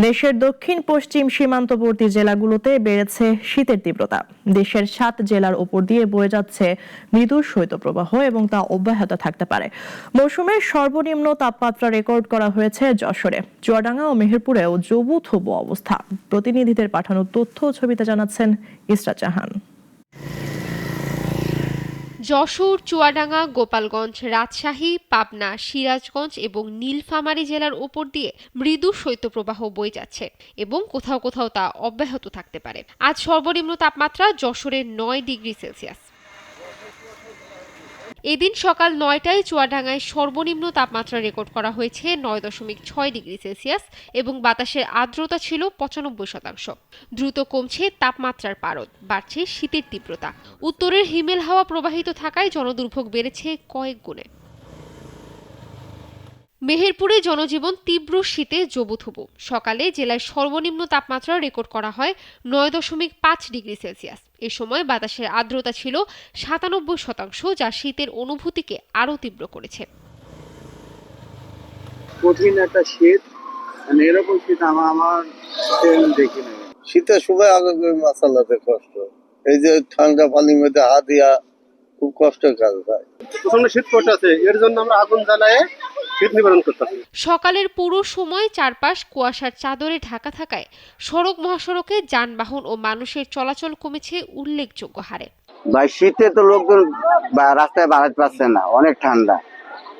দেশের দক্ষিণ পশ্চিম সীমান্তবর্তী জেলাগুলোতে বেড়েছে শীতের তীব্রতা। দেশের 7 জেলার উপর দিয়ে বয়ে যাচ্ছে মৃদু শৈত্যপ্রবাহ এবং তা অব্যাহত থাকতে পারে। মৌসুমের সর্বনিম্ন তাপমাত্রা রেকর্ড করা হয়েছে যশোরে, চুয়াডাঙ্গা ও মেহেরপুরেও জবুথবু অবস্থা। প্রতিনিধিদের পাঠানো তথ্য ও ছবিতে জানাচ্ছেন ইসরাত জাহান। যশোর, চুয়াডাঙ্গা, গোপালগঞ্জ, রাজশাহী, পাবনা, সিরাজগঞ্জ এবং নীলফামারী জেলার উপর দিয়ে মৃদু শৈত্যপ্রবাহ বয়ে যাচ্ছে এবং কোথাও কোথাও তা অব্যাহত থাকতে পারে। আজ সর্বনিম্ন তাপমাত্রা যশোরে 9 ডিগ্রি সেলসিয়াস। এদিন সকাল 9টায় চুয়াডাঙ্গায় সর্বনিম্ন তাপমাত্রা রেকর্ড করা হয়েছে 9.6 ডিগ্রি সেলসিয়াস এবং বাতাসের আর্দ্রতা ছিল 95%। দ্রুত কমছে তাপমাত্রার পারদ, বাড়ছে শীতের তীব্রতা। উত্তরের হিমেল হাওয়া প্রবাহিত থাকায় জনদুর্ভোগ বেড়েছে কয়েক গুণে। মেহেরপুরে জনজীবন তীব্র শীতে জবুথবু। সকালে জেলায় সর্বনিম্ন তাপমাত্রা রেকর্ড করা হয় 9.5 ডিগ্রি সেলসিয়াস। এ সময় বাতাসের আর্দ্রতা ছিল 97%, যা শীতের অনুভূতিকে আরও তীব্র করেছে। কঠিন একটা শীত, এরকম শীত আমার দেখি না। শীতের সময় আগে মাসালাতে কষ্ট, এই যে ঠান্ডা পানির মধ্যে হাত দিয়া খুব কষ্টের কাজ হয়। প্রচন্ড শীত করতেছে, এর জন্য আমরা আগুন জ্বালায় শীত নিবারণ করতেছি। সকালের পুরো সময় চারপাশ কুয়াশার চাদরে ঢাকা থাকায় সড়ক মহাসড়কে যানবাহন ও মানুষের চলাচল কমেছে উল্লেখযোগ্য হারে। ভাই শীতে তো লোকজন রাস্তায় বাড়াতে পারছে না, অনেক ঠান্ডা।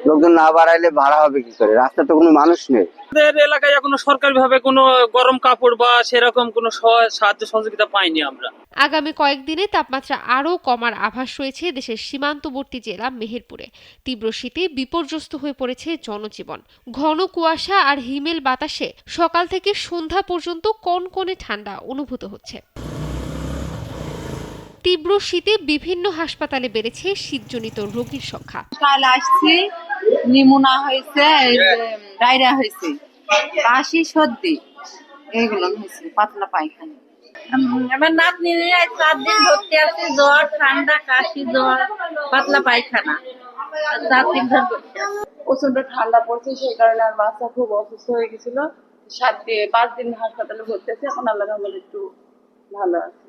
লোকজন না বাড়াইলে ভাড়া হবে কি করে? রাস্তায় তো কোনো মানুষ নেই। আমাদের এলাকায় এখনো সরকারিভাবে কোনো গরম কাপড় বা সেরকম কোনো সাহায্য সহযোগিতা পাইনি আমরা। আগামী কয়েকদিনে তাপমাত্রা আরও কমার আভাস রয়েছে দেশের সীমান্তবর্তী জেলা মেহেরপুরে। তীব্র শীতে বিপর্যস্ত হয়ে পড়েছে জনজীবন। ঘন কুয়াশা আর হিমেল বাতাসে সকাল থেকে সন্ধ্যা পর্যন্ত কনকনে ঠান্ডা অনুভূত হচ্ছে। তীব্র শীতে বিভিন্ন হাসপাতালে বেড়েছে শীতজনিত রোগীর সংখ্যা। কাল আসছি, নিমোনা হয়েছে, ডায়রিয়া হয়েছে, কাশি, সর্দি, এইগুলো হয়েছে, পাতলা পায়খানা। আমার নাতনি 4 দিন ভর্তি আছে, জ্বর, ঠান্ডা, কাশি, জ্বর, পাতলা পায়খানা, 4 দিন ধরে প্রচন্ড ঠান্ডা পড়ছে, সেই কারণে আর বাচ্চা খুব অসুস্থ হয়ে গেছিল। 5 দিন হাসপাতালে ভর্তি আছে, এখন আল্লাহর রহমতে একটু ভালো আছে।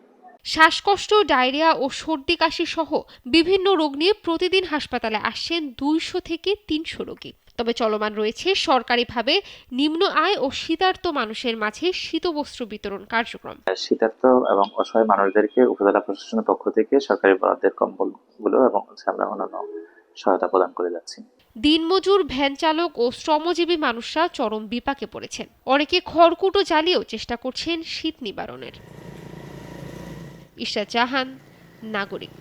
শ্বাসকষ্ট, ডায়রিয়া ও সর্দি কাশি সহ বিভিন্ন রোগ নিয়ে প্রতিদিন হাসপাতালে আসছেন 200 থেকে 300 রোগী। তবে চলমান রয়েছে সরকারিভাবে নিম্ন আয় ও শীতার্ত মানুষের মাঝে শীতবস্ত্র বিতরণ কার্যক্রম। শীতার্ত এবং অসহায় মানুষদেরকে উপজেলা প্রশাসনের পক্ষ থেকে সরকারি বরাদ্দের কম্বলগুলো এবং আমরা অন্যান্য সহায়তা প্রদান করে যাচ্ছি। দিনমজুর, ভ্যান চালক ও শ্রমজীবী মানুষরা চরম বিপাকে পড়েছেন। অনেকে খড়কুটো জ্বালিয়েও চেষ্টা করছেন শীত নিবারণের। ইসরাত জাহান, নাগরিক।